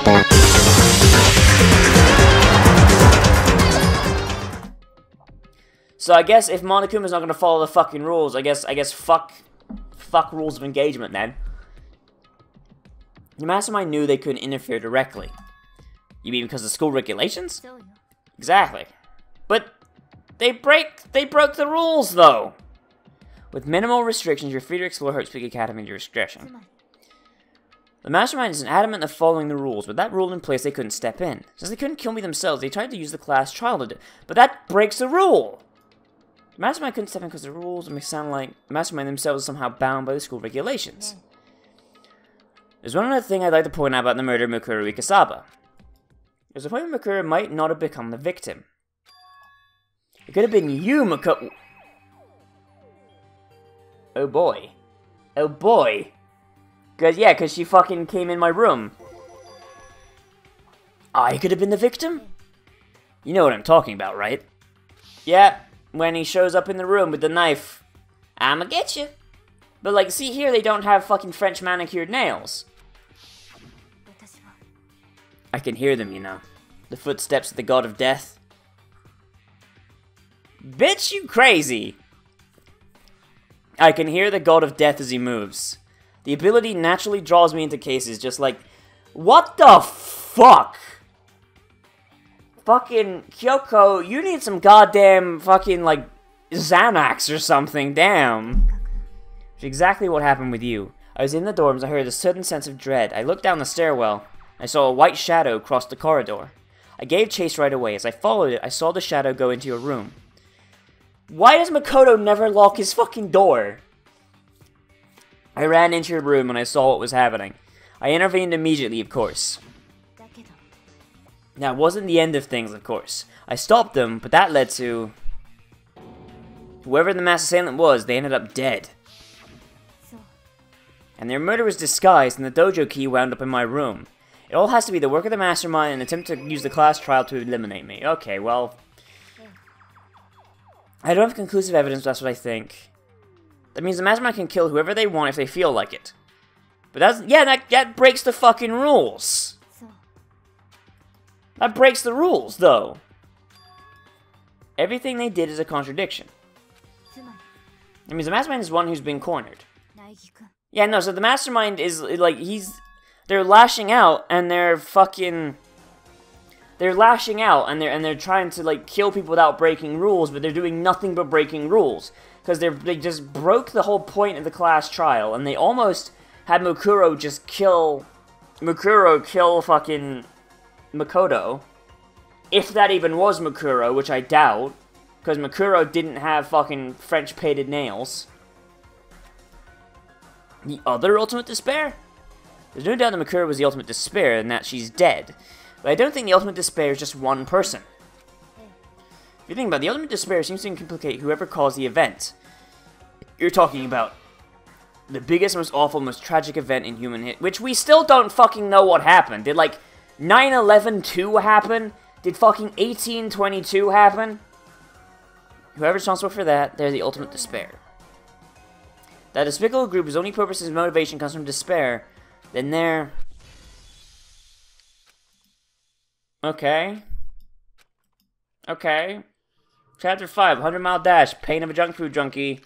Danganronpa. So I guess if Monokuma's not gonna follow the fucking rules, I guess fuck rules of engagement then. The mastermind knew they couldn't interfere directly. You mean because of school regulations? Exactly. But they broke the rules though. With minimal restrictions, you're free to explore Havoc Academy at your discretion. The mastermind is adamant of following the rules, but that rule in place they couldn't step in. Since they couldn't kill me themselves, they tried to use the class trial to do. But that breaks the rule! The mastermind couldn't step in because the rules make it sound like the mastermind themselves is somehow bound by the school regulations. There's one other thing I'd like to point out about the murder of Mikuru Ikasaba. There's a point where Mikuru might not have become the victim. It could have been you, Makoto. Oh boy. Oh boy. Cause she fucking came in my room. I could have been the victim? You know what I'm talking about, right? Yeah, when he shows up in the room with the knife. I'ma get you. But like, see here, they don't have fucking French manicured nails. I can hear them, you know. The footsteps of the god of death. Bitch, you crazy! I can hear the god of death as he moves. The ability naturally draws me into cases just like... What the fuck? Fucking Kyoko, you need some goddamn fucking, like, Xanax or something, damn. It's exactly what happened with you. I was in the dorms, I heard a sudden sense of dread. I looked down the stairwell. I saw a white shadow cross the corridor. I gave chase right away. As I followed it, I saw the shadow go into your room. Why does Makoto never lock his fucking door? I ran into your room and I saw what was happening. I intervened immediately, of course. Now, it wasn't the end of things, of course. I stopped them, but that led to... Whoever the mass assailant was, they ended up dead. And their murder was disguised, and the dojo key wound up in my room. It all has to be the work of the mastermind and an attempt to use the class trial to eliminate me. Okay, well... I don't have conclusive evidence, but that's what I think. That means the mastermind can kill whoever they want if they feel like it. But that's... Yeah, that breaks the fucking rules! That breaks the rules, though. Everything they did is a contradiction. It means the mastermind is one who's been cornered. Yeah, no, so the mastermind is, like, they're lashing out, and they're fucking... They're lashing out, and they're trying to, like, kill people without breaking rules, but they're doing nothing but breaking rules. Because they just broke the whole point of the class trial, and they almost had Mikuro just kill... Mikuro kill fucking... Makoto. If that even was Mikuro, which I doubt. Because Mikuro didn't have fucking French painted nails. The other ultimate despair? There's no doubt that Mikuro was the ultimate despair and that she's dead. But I don't think the ultimate despair is just one person. If you think about it, the ultimate despair seems to implicate whoever caused the event. You're talking about the biggest, most awful, most tragic event in human history, which we still don't fucking know what happened. Did, like, 9/11-2 happen? Did fucking 1822 happen? Whoever's responsible for that, they're the ultimate despair. That despicable group whose only purpose and motivation comes from despair, then they're... Okay. Okay. Chapter 5, 100-mile dash, pain of a junk food junkie.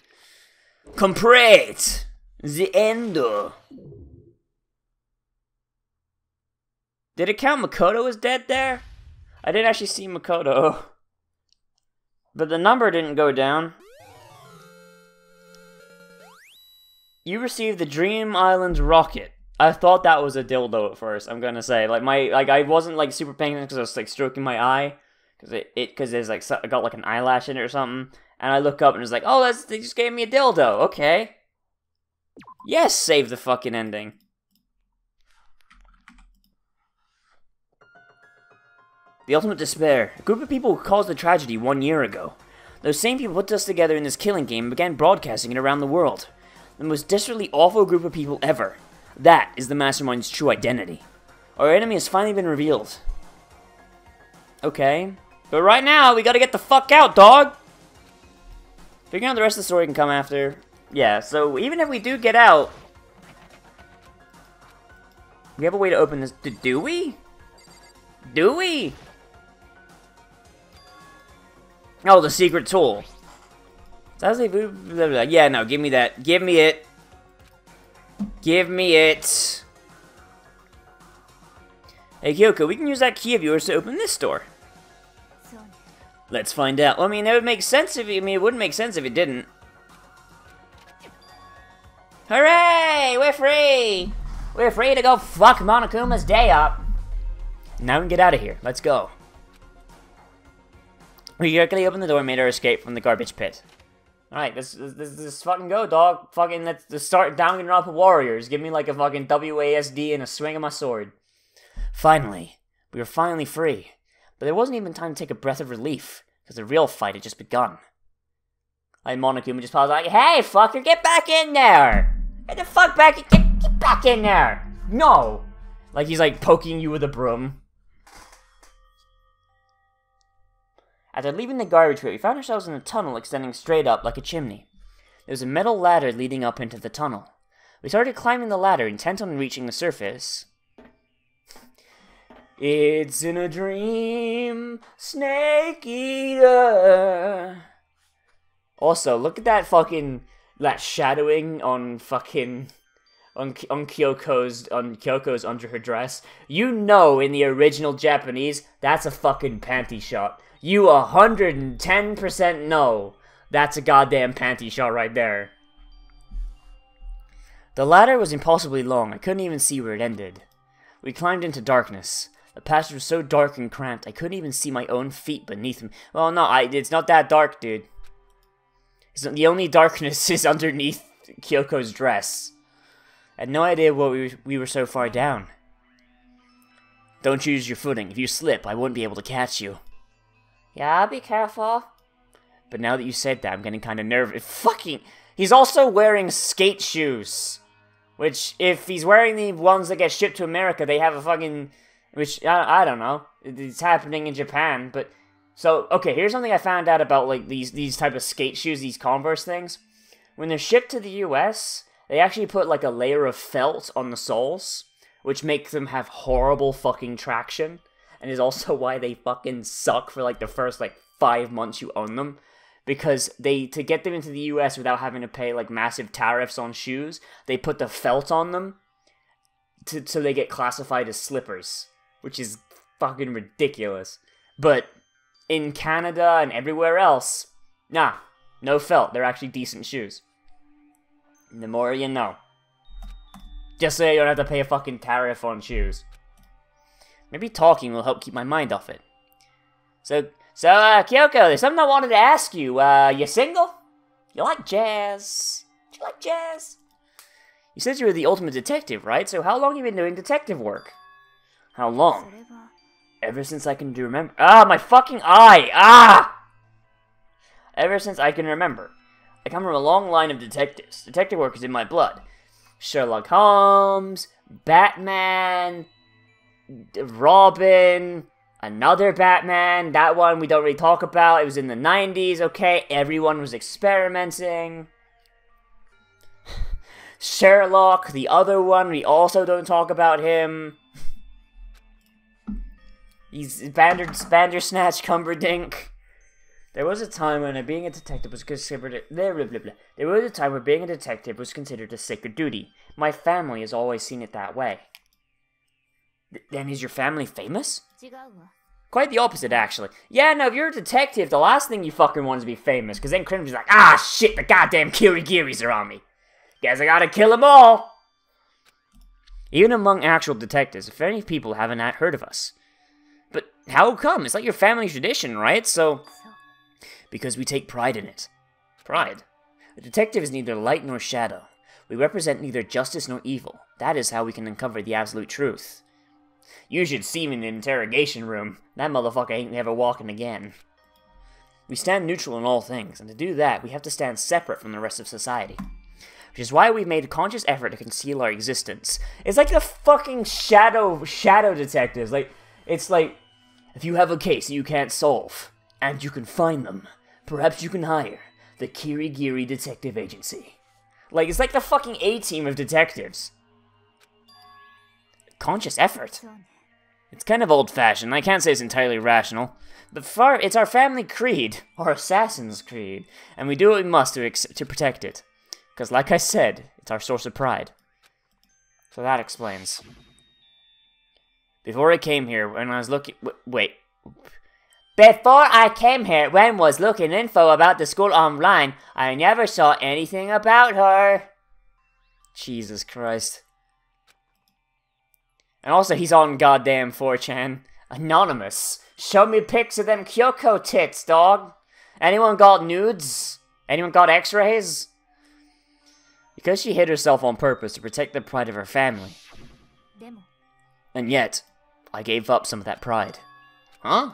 Complete! The end. Did it count Makoto as dead there? I didn't actually see Makoto. But the number didn't go down. You received the Dream Island rocket. I thought that was a dildo at first, I'm gonna say. I wasn't, like, super paying attention because I was, like, stroking my eye. Because there's, like, I got, like, an eyelash in it or something. And I look up and it's like, oh, they just gave me a dildo. Okay. Yes, save the fucking ending. The ultimate despair. A group of people who caused the tragedy 1 year ago. Those same people put us together in this killing game and began broadcasting it around the world. The most desperately awful group of people ever. That is the Mastermind's true identity. Our enemy has finally been revealed. Okay. But right now, we gotta get the fuck out, dog! Figuring out the rest of the story can come after. Yeah, so even if we do get out... We have a way to open this. Do we? Do we? Oh, the secret tool. Yeah, no, give me that. Give me it. Give me it. Hey, Kyoko, we can use that key of yours to open this door. Let's find out. Well, I mean, that would make sense if it wouldn't make sense if it didn't. Hooray! We're free! We're free to go fuck Monokuma's day up. Now we can get out of here. Let's go. We quickly opened the door and made our escape from the garbage pit. Alright, let's fucking go, dog. Fucking, let's start Danganronpa Warriors. Give me like a fucking WASD and a swing of my sword. Finally. We were finally free. But there wasn't even time to take a breath of relief, because the real fight had just begun. Like, Monokuma just paused like, hey, fucker, get back in there! Get the fuck back, get back in there! No! Like, he's like poking you with a broom. After leaving the garbage pit, we found ourselves in a tunnel extending straight up like a chimney. There was a metal ladder leading up into the tunnel. We started climbing the ladder, intent on reaching the surface. It's in a dream, Snake Eater. Also, look at that fucking shadowing on fucking on Kyoko's under her dress. You know, in the original Japanese, that's a fucking panty shot. You 110% know that's a goddamn panty shot right there. The ladder was impossibly long. I couldn't even see where it ended. We climbed into darkness. The passage was so dark and cramped, I couldn't even see my own feet beneath me. Well, no, it's not that dark, dude. The only darkness is underneath Kyoko's dress. I had no idea why we were so far down. Don't choose your footing. If you slip, I wouldn't be able to catch you. Yeah, be careful. But now that you said that, I'm getting kind of nervous. He's also wearing skate shoes. Which, if he's wearing the ones that get shipped to America, they have a fucking... Which, I don't know. It's happening in Japan, but... So, okay, here's something I found out about, like, these type of skate shoes, these Converse things. When they're shipped to the US, they actually put, like, a layer of felt on the soles, which makes them have horrible fucking traction, and is also why they fucking suck for, like, the first, like, 5 months you own them. Because to get them into the US without having to pay, like, massive tariffs on shoes, they put the felt on them, so they get classified as slippers. Which is fucking ridiculous. But in Canada and everywhere else, nah, no felt. They're actually decent shoes. And the more you know. Just so you don't have to pay a fucking tariff on shoes. Maybe talking will help keep my mind off it. So Kyoko, there's something I wanted to ask you. You single? You like jazz? Do you like jazz? You said you were the ultimate detective, right? So how long have you been doing detective work? How long? Ever since I can remember. Ah, my fucking eye! Ah! Ever since I can remember. I come from a long line of detectives. Detective work is in my blood. Sherlock Holmes, Batman, Robin, another Batman. That one we don't really talk about. It was in the 90s, okay? Everyone was experimenting. Sherlock, the other one, we also don't talk about him. He's Bandersnatch, Cumberdink. There was a time when being a detective was considered There was a time when being a detective was considered a sacred duty. My family has always seen it that way. Then is your family famous? Quite the opposite, actually. Yeah, no, if you're a detective, the last thing you fucking want is to be famous, because then criminals are like, ah, shit, the goddamn Kirigiris are on me. Guess I gotta kill them all. Even among actual detectives, very people haven't heard of us. But how come? It's like your family tradition, right? So, because we take pride in it. Pride? A detective is neither light nor shadow. We represent neither justice nor evil. That is how we can uncover the absolute truth. You should see me in the interrogation room. That motherfucker ain't never walking again. We stand neutral in all things, and to do that, we have to stand separate from the rest of society. Which is why we've made a conscious effort to conceal our existence. It's like the fucking shadow detectives. It's like, if you have a case you can't solve, and you can find them, perhaps you can hire the Kirigiri Detective Agency. Like, it's like the fucking A-team of detectives. conscious effort. It's kind of old-fashioned. I can't say it's entirely rational. But it's our family creed, or Assassin's Creed, and we do what we must to protect it. Because, like I said, it's our source of pride. So that explains. Before I came here, when I was looking... Wait. Before I came here, when was looking info about the school online, I never saw anything about her. Jesus Christ. And also, he's on goddamn 4chan. Anonymous. Show me pics of them Kyoko tits, dog. Anyone got nudes? Anyone got x-rays? Because she hid herself on purpose to protect the pride of her family. And yet, I gave up some of that pride. Huh?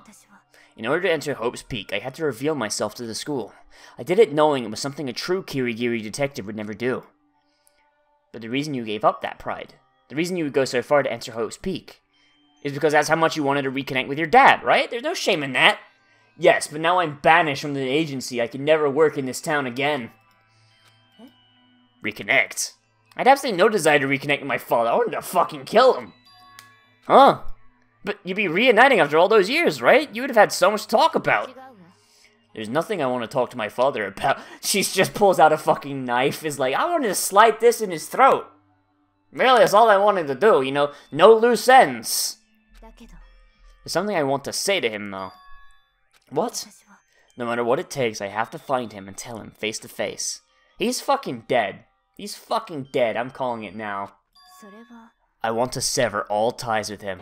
In order to enter Hope's Peak, I had to reveal myself to the school. I did it knowing it was something a true Kirigiri detective would never do. But the reason you gave up that pride, the reason you would go so far to enter Hope's Peak, is because that's how much you wanted to reconnect with your dad, right? There's no shame in that. Yes, but now I'm banished from the agency. I can never work in this town again. Reconnect? I'd absolutely no desire to reconnect with my father. I wanted to fucking kill him. Huh? But you'd be reuniting after all those years, right? You would have had so much to talk about. There's nothing I want to talk to my father about. She just pulls out a fucking knife, is like, I wanted to slide this in his throat. Really, that's all I wanted to do, you know? No loose ends. There's something I want to say to him, though. What? No matter what it takes, I have to find him and tell him face to face. He's fucking dead. He's fucking dead, I'm calling it now. I want to sever all ties with him.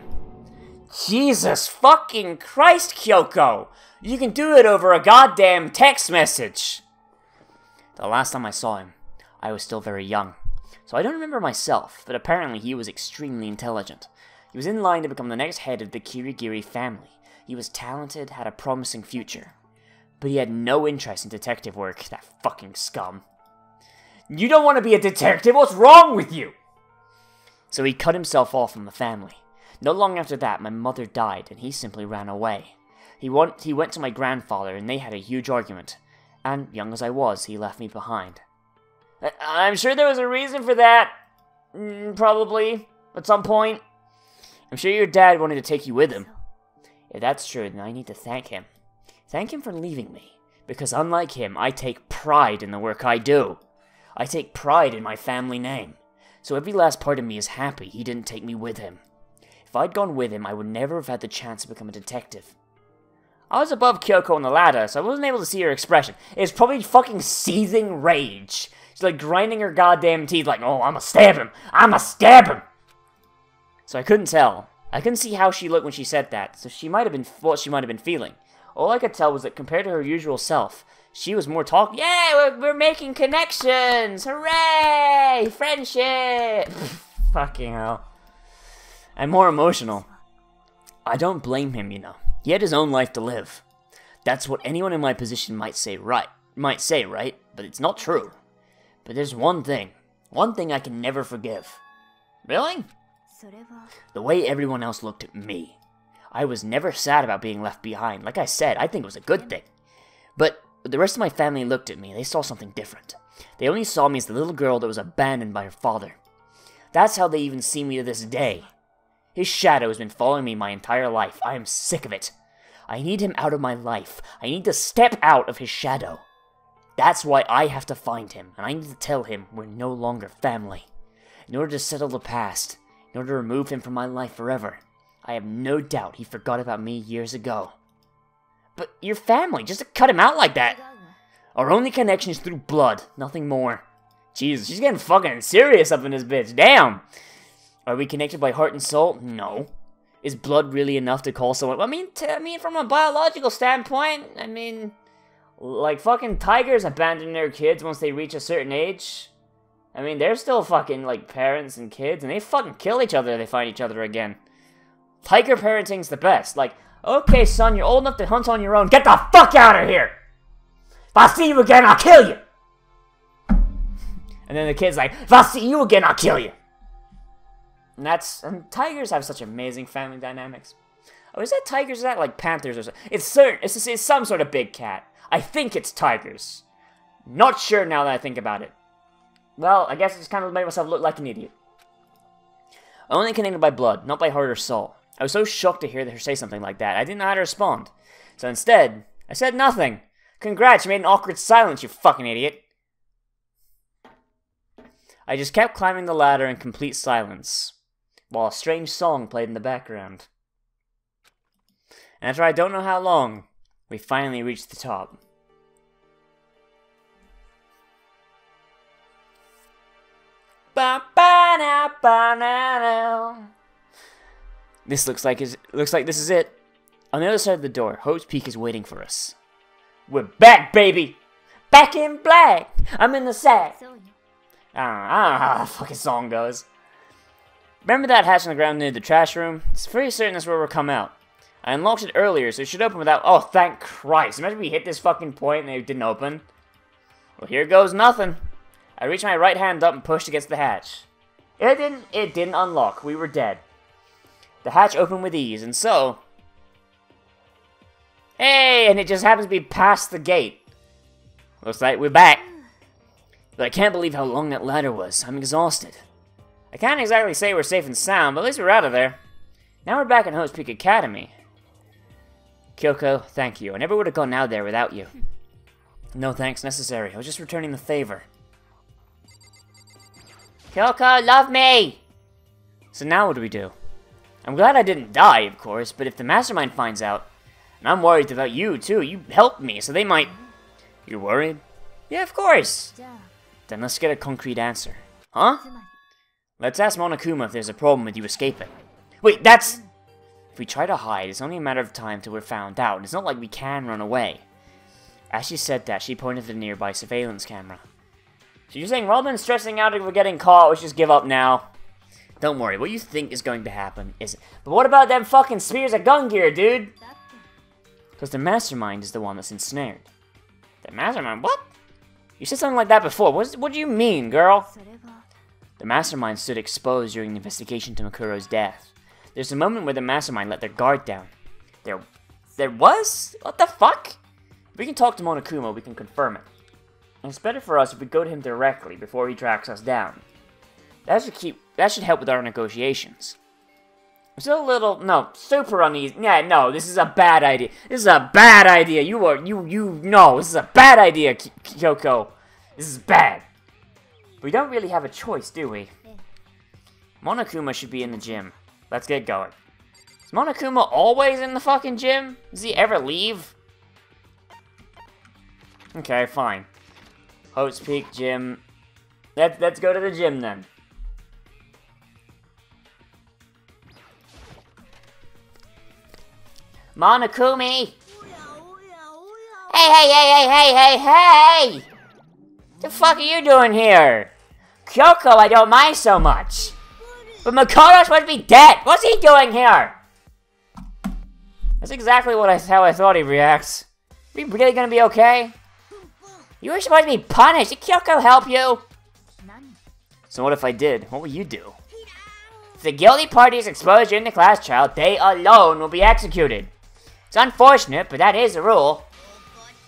Jesus fucking Christ, Kyoko! You can do it over a goddamn text message! The last time I saw him, I was still very young. So I don't remember myself, but apparently he was extremely intelligent. He was in line to become the next head of the Kirigiri family. He was talented, had a promising future. But he had no interest in detective work, that fucking scum. You don't want to be a detective? What's wrong with you? So he cut himself off from the family. Not long after that, my mother died, and he simply ran away. He went to my grandfather, and they had a huge argument. And, young as I was, he left me behind. I'm sure there was a reason for that. Probably. At some point. I'm sure your dad wanted to take you with him. If that's true, then I need to thank him. Thank him for leaving me. Because unlike him, I take pride in the work I do. I take pride in my family name. So every last part of me is happy he didn't take me with him. If I'd gone with him, I would never have had the chance to become a detective. I was above Kyoko on the ladder, so I wasn't able to see her expression. It was probably fucking seething rage. She's like grinding her goddamn teeth like, oh, I'ma stab him! I'ma stab him! So I couldn't tell. I couldn't see how she looked when she said that, so she might have been what she might have been feeling. All I could tell was that compared to her usual self, she was more talking. Yeah, we're making connections! Hooray! Friendship! Fucking hell. And more emotional. I don't blame him, you know. He had his own life to live. That's what anyone in my position might say, right? But it's not true. But there's one thing I can never forgive. Really? The way everyone else looked at me. I was never sad about being left behind. Like I said, I think it was a good thing. But the rest of my family looked at me, they saw something different. They only saw me as the little girl that was abandoned by her father. That's how they even see me to this day. His shadow has been following me my entire life. I am sick of it. I need him out of my life. I need to step out of his shadow. That's why I have to find him, and I need to tell him we're no longer family. In order to settle the past, in order to remove him from my life forever, I have no doubt he forgot about me years ago. But your family, just to cut him out like that. Our only connection is through blood, nothing more. Jesus, she's getting fucking serious up in this bitch, damn! Are we connected by heart and soul? No. Is blood really enough to call someone? I mean, from a biological standpoint, like fucking tigers abandon their kids once they reach a certain age. I mean, they're still fucking like parents and kids, and they fucking kill each other if they find each other again. Tiger parenting's the best. Like, okay, son, you're old enough to hunt on your own. Get the fuck out of here! If I see you again, I'll kill you! And then the kid's like, if I see you again, I'll kill you! And tigers have such amazing family dynamics. Oh, is that tigers? Is that like panthers or something? It's some sort of big cat. I think it's tigers. Not sure now that I think about it. Well, I guess I just kind of made myself look like an idiot. Only connected by blood, not by heart or soul. I was so shocked to hear her say something like that, I didn't know how to respond. So instead, I said nothing. Congrats, you made an awkward silence, you fucking idiot. I just kept climbing the ladder in complete silence, while a strange song played in the background. And after I don't know how long, we finally reached the top. This looks like this is it. On the other side of the door, Hope's Peak is waiting for us. We're back, baby! Back in black! I'm in the sack! I don't know how the fucking song goes. Remember that hatch on the ground near the trash room? It's pretty certain that's where we'll come out. I unlocked it earlier, so it should open without... Oh, thank Christ. Imagine we hit this fucking point and it didn't open. Well, here goes nothing. I reached my right hand up and pushed against the hatch. It didn't unlock. We were dead. The hatch opened with ease, and so... Hey, and it just happens to be past the gate. Looks like we're back. But I can't believe how long that ladder was. I'm exhausted. I can't exactly say we're safe and sound, but at least we're out of there. Now we're back in Hope's Peak Academy. Kyoko, thank you. I never would have gone out there without you. No thanks necessary. I was just returning the favor. Kyoko, love me! So now what do we do? I'm glad I didn't die, of course, but if the mastermind finds out, and I'm worried about you, too. You helped me, so they might... You're worried? Yeah, of course. Then let's get a concrete answer. Huh? Let's ask Monokuma if there's a problem with you escaping. Wait, that's... If we try to hide, it's only a matter of time till we're found out. It's not like we can run away. As she said that, she pointed to the nearby surveillance camera. So you're saying rather than stressing out over getting caught, we should just give up now? Don't worry, what you think is going to happen is... But what about them fucking spears of gun gear, dude? Because the mastermind is the one that's ensnared. The mastermind? What? You said something like that before. What do you mean, girl? The mastermind stood exposed during the investigation to Makuro's death. There's a moment where the mastermind let their guard down. There was? What the fuck? If we can talk to Monokuma, we can confirm it. And it's better for us if we go to him directly before he tracks us down. That should help with our negotiations. I'm still a little, no, super uneasy. Yeah, no, this is a bad idea. This is a bad idea. No, this is a bad idea, Kyoko. This is bad. We don't really have a choice, do we? Monokuma should be in the gym. Let's get going. Is Monokuma always in the fucking gym? Does he ever leave? Okay, fine. Hope's Peak Gym. Let's go to the gym then. Monokumi! Hey! The fuck are you doing here? Kyoko, I don't mind so much. But Makoto's supposed to be dead! What's he doing here? That's exactly how I thought he'd react. Are we really gonna be okay? You were supposed to be punished! Did Kyoko help you? So what if I did? What will you do? If the guilty party is exposed during the class trial, they alone will be executed. It's unfortunate, but that is the rule.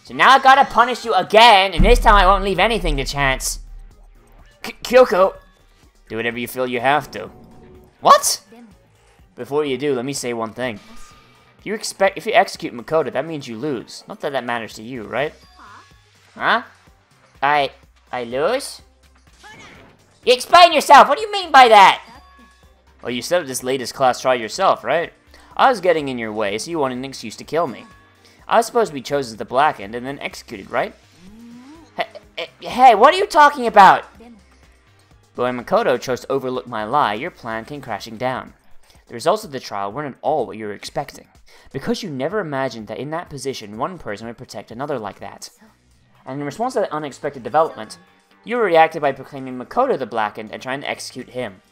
So now I gotta punish you again, and this time I won't leave anything to chance. Kyoko, do whatever you feel you have to. What? Before you do, let me say one thing. If you execute Makoto, that means you lose. Not that that matters to you, right? Huh? I lose? You explain yourself! What do you mean by that? Well, you set up this latest class trial yourself, right? I was getting in your way, so you wanted an excuse to kill me. I was supposed to be chosen as the Blackened and then executed, right? Hey, what are you talking about? But when Makoto chose to overlook my lie, your plan came crashing down. The results of the trial weren't at all what you were expecting, because you never imagined that in that position, one person would protect another like that. And in response to that unexpected development, you reacted by proclaiming Makoto the Blackened and trying to execute him.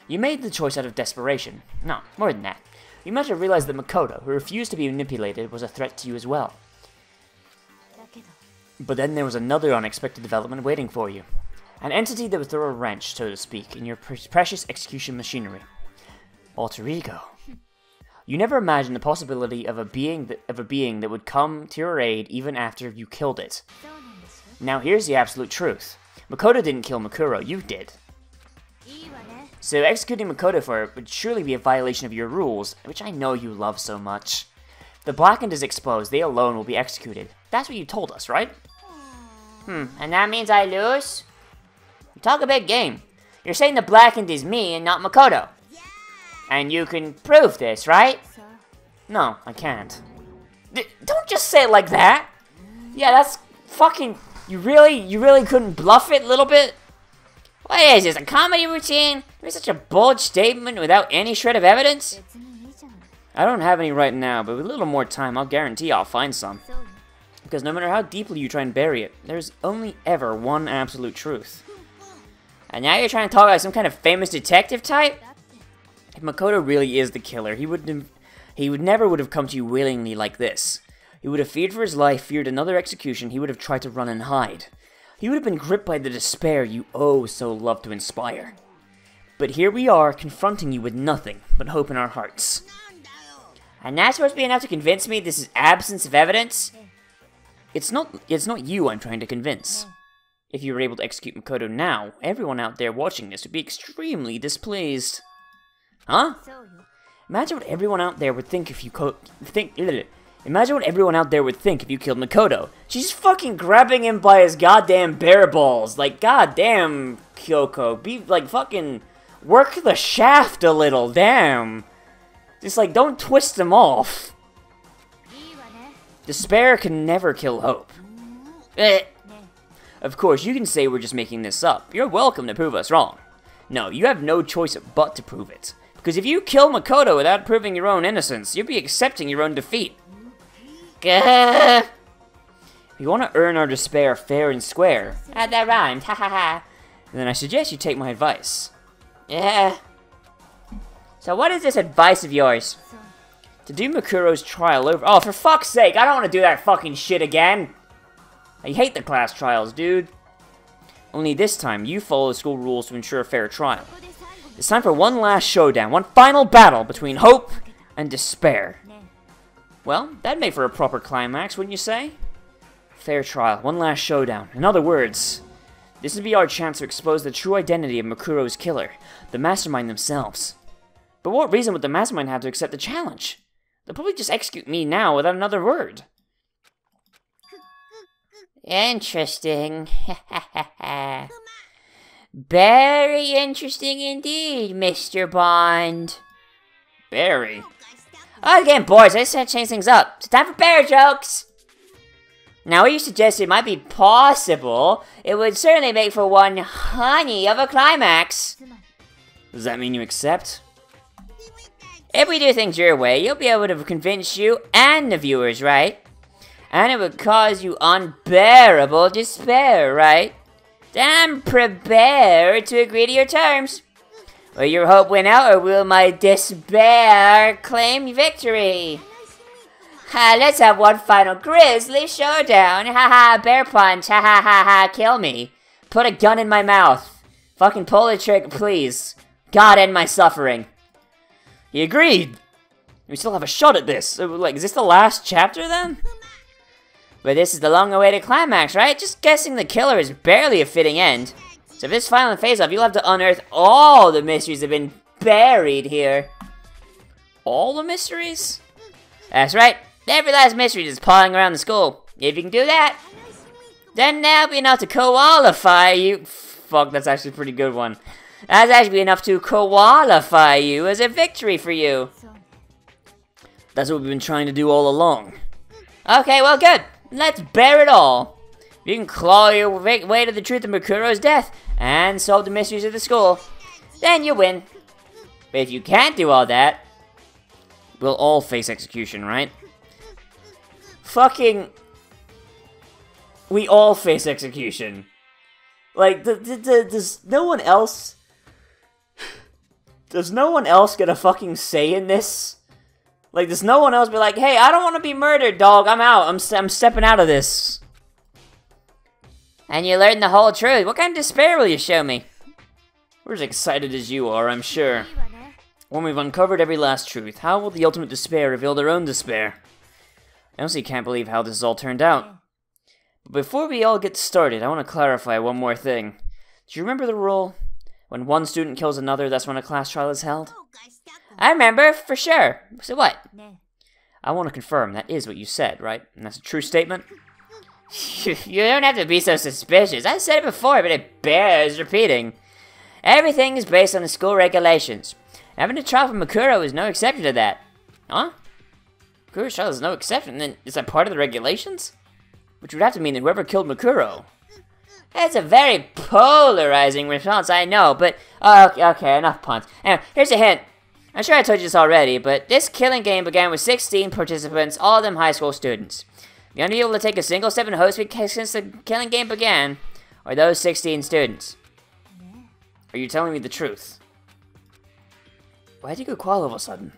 You made the choice out of desperation. No, more than that. You must have realized that Makoto, who refused to be manipulated, was a threat to you as well. But then there was another unexpected development waiting for you. An entity that would throw a wrench, so to speak, in your precious execution machinery. Alter ego. You never imagined the possibility of a being that would come to your aid even after you killed it. Now here's the absolute truth. Makoto didn't kill Makuro, you did. So executing Makoto for it would surely be a violation of your rules, which I know you love so much. If the Blackened is exposed, they alone will be executed. That's what you told us, right? And that means I lose? You talk a big game. You're saying the Blackened is me and not Makoto. And you can prove this, right? No, I can't. Don't just say it like that. Yeah, that's fucking... You really couldn't bluff it a little bit? What is this, a comedy routine? It's such a bold statement without any shred of evidence? I don't have any right now, but with a little more time, I'll guarantee I'll find some. Because no matter how deeply you try and bury it, there's only ever one absolute truth. And now you're trying to talk like some kind of famous detective type? If Makoto really is the killer, he would never have come to you willingly like this. He would have feared for his life, feared another execution, he would have tried to run and hide. He would have been gripped by the despair you oh so love to inspire. But here we are, confronting you with nothing but hope in our hearts. And that's supposed to be enough to convince me this is absence of evidence? It's not you I'm trying to convince. If you were able to execute Makoto now, everyone out there watching this would be extremely displeased. Huh? Imagine what everyone out there would think if you Imagine what everyone out there would think if you killed Makoto. She's fucking grabbing him by his goddamn bare balls. Like, goddamn, Kyoko. Be, like, fucking... Work the shaft a little, damn. Just, like, don't twist him off. Despair can never kill hope. Of course, you can say we're just making this up. You're welcome to prove us wrong. No, you have no choice but to prove it. Because if you kill Makoto without proving your own innocence, you'll be accepting your own defeat. If you want to earn our despair fair and square, that rhymed, ha ha ha, then I suggest you take my advice. Yeah. So what is this advice of yours? To do Makuro's trial over— Oh, for fuck's sake, I don't want to do that fucking shit again! I hate the class trials, dude. Only this time, you follow the school rules to ensure a fair trial. It's time for one last showdown, one final battle between hope and despair. Well, that'd make for a proper climax, wouldn't you say? Fair trial, one last showdown. In other words, this would be our chance to expose the true identity of Makuro's killer, the mastermind themselves. But what reason would the mastermind have to accept the challenge? They'll probably just execute me now without another word. Interesting. Very interesting indeed, Mr. Bond. Barry? Again, boys, I just had to change things up. It's time for bear jokes! Now, you suggested it might be possible. It would certainly make for one honey of a climax. Does that mean you accept? If we do things your way, you'll be able to convince you and the viewers, right? And it would cause you unbearable despair, right? Then I'm prepared to agree to your terms. Will your hope win out, or will my despair claim victory? Let's have one final grisly showdown. Ha bear punch. Ha, kill me. Put a gun in my mouth. Fucking pull the trigger, please. God, end my suffering. He agreed. We still have a shot at this. So, like, is this the last chapter then? But this is the long-awaited climax, right? Just guessing the killer is barely a fitting end. So if this final face-off, you'll have to unearth all the mysteries that have been buried here. All the mysteries? That's right. Every last mystery is pawing around the school. If you can do that, then that'll be enough to qualify you. Fuck, that's actually a pretty good one. That's actually enough to qualify you as a victory for you. That's what we've been trying to do all along. Okay, well, good. Let's bear it all. You can claw your way to the truth of Makuro's death and solve the mysteries of the school. Then you win. But if you can't do all that, we'll all face execution, right? Fucking... We all face execution. Like, does no one else... Does no one else get a fucking say in this? Like, does no one else be like, hey, I don't want to be murdered, dog. I'm out. I'm stepping out of this. And you learned the whole truth. What kind of despair will you show me? We're as excited as you are, I'm sure. When we've uncovered every last truth, how will the ultimate despair reveal their own despair? I honestly can't believe how this has all turned out. But before we all get started, I want to clarify one more thing. Do you remember the rule? When one student kills another, that's when a class trial is held? I remember, for sure. So what? I want to confirm that is what you said, right? And that's a true statement? You don't have to be so suspicious. I said it before, but it bears repeating. Everything is based on the school regulations. Having a trial for Makoto is no exception to that. Huh? Makuro's trial is no exception? Then is that part of the regulations? Which would have to mean that whoever killed Makuro. That's a very polarizing response, I know, but... okay, enough puns. Anyway, here's a hint. I'm sure I told you this already, but this killing game began with 16 participants, all of them high school students. The only people to take a single step in host since the killing game began are those 16 students. Are you telling me the truth? Why'd you go quiet all of a sudden?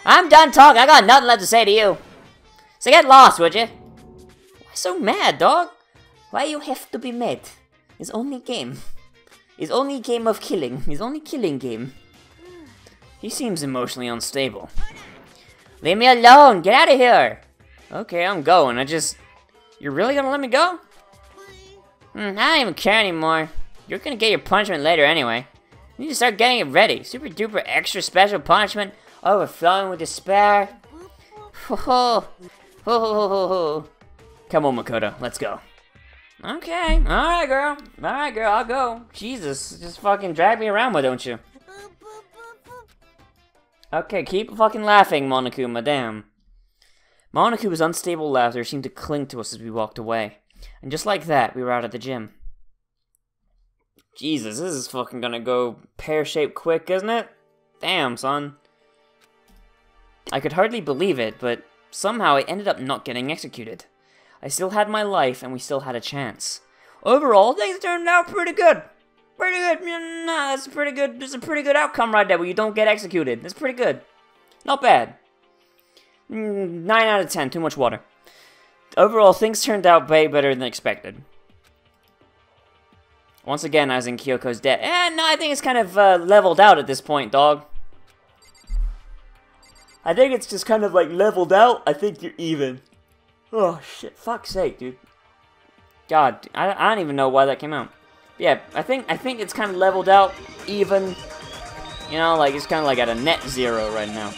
I'm done talking. I got nothing left to say to you. So get lost, would you? Why so mad, dog? Why you have to be mad? It's only game. It's only game of killing. It's only killing game. He seems emotionally unstable. Leave me alone. Get out of here. Okay, I'm going. You're really gonna let me go? I don't even care anymore. You're gonna get your punishment later anyway. You need to start getting it ready. Super duper extra special punishment. Overflowing with despair. Come on, Makoto. Let's go. Okay. Alright, girl. Alright, girl. I'll go. Jesus. Just fucking drag me around, why don't you? Okay, keep fucking laughing, Monokuma. Damn. Monokuma's unstable laughter seemed to cling to us as we walked away. And just like that, we were out at the gym. Jesus, this is fucking gonna go pear-shaped quick, isn't it? Damn, son. I could hardly believe it, but somehow I ended up not getting executed. I still had my life, and we still had a chance. Overall, things turned out pretty good. Pretty good. Nah, that's pretty good. That's a pretty good outcome right there where you don't get executed. That's pretty good. Not bad. 9 out of 10. Too much water. Overall, things turned out way better than expected. Once again, I was in Kyoko's debt. No, I think it's kind of leveled out at this point, dog. I think it's just kind of like leveled out. I think you're even. Oh, shit. Fuck's sake, dude. God, I don't even know why that came out. Yeah, I think it's kind of leveled out, even. You know, like, it's kind of like at a net zero right now.